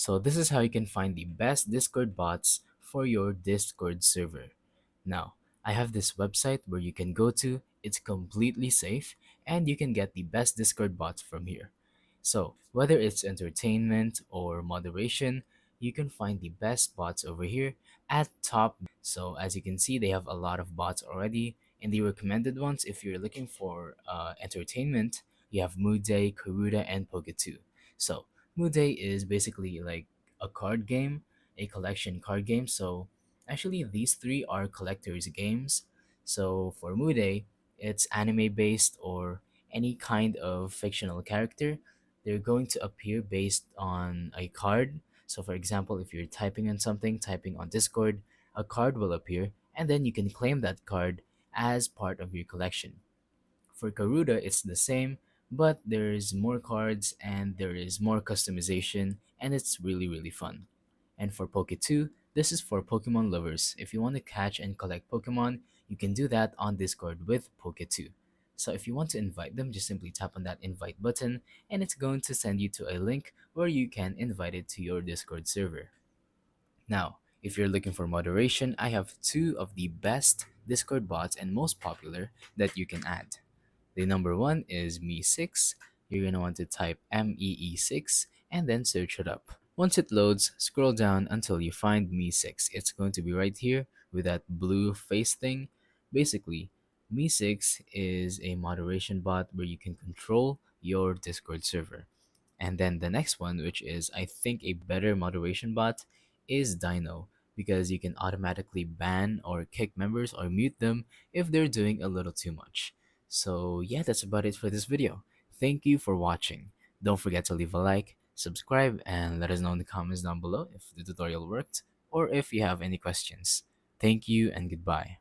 So this is how you can find the best Discord bots for your Discord server. Now, I have this website where you can go to. It's completely safe and you can get the best Discord bots from here. So, whether it's entertainment or moderation, you can find the best bots over here at top. So, as you can see, they have a lot of bots already. In the recommended ones, if you're looking for entertainment, you have Muday, Karuda, and Poke2. So, Muday is basically like a card game, a collection card game. So, actually, these three are collector's games. So, for Muday, it's anime based or any kind of fictional character. They're going to appear based on a card. So, for example, if you're typing on something, typing on Discord, a card will appear, and then you can claim that card as part of your collection. For Garuda, it's the same, but there's more cards and there is more customization, and it's really, really fun. And for Poke 2, this is for Pokemon lovers. If you want to catch and collect Pokemon, you can do that on Discord with Poke 2. So if you want to invite them, just simply tap on that invite button, and it's going to send you to a link where you can invite it to your Discord server. Now, if you're looking for moderation, I have two of the best Discord bots and most popular that you can add. The number one is Me6. You're going to want to type MEE6 and then search it up. Once it loads, scroll down until you find Me6. It's going to be right here with that blue face thing. Basically, Me6 is a moderation bot where you can control your Discord server. And then the next one, which is I think a better moderation bot, is Dino because you can automatically ban or kick members or mute them if they're doing a little too much. So yeah, that's about it for this video. Thank you for watching. Don't forget to leave a like, subscribe, and let us know in the comments down below if the tutorial worked or if you have any questions. Thank you and goodbye.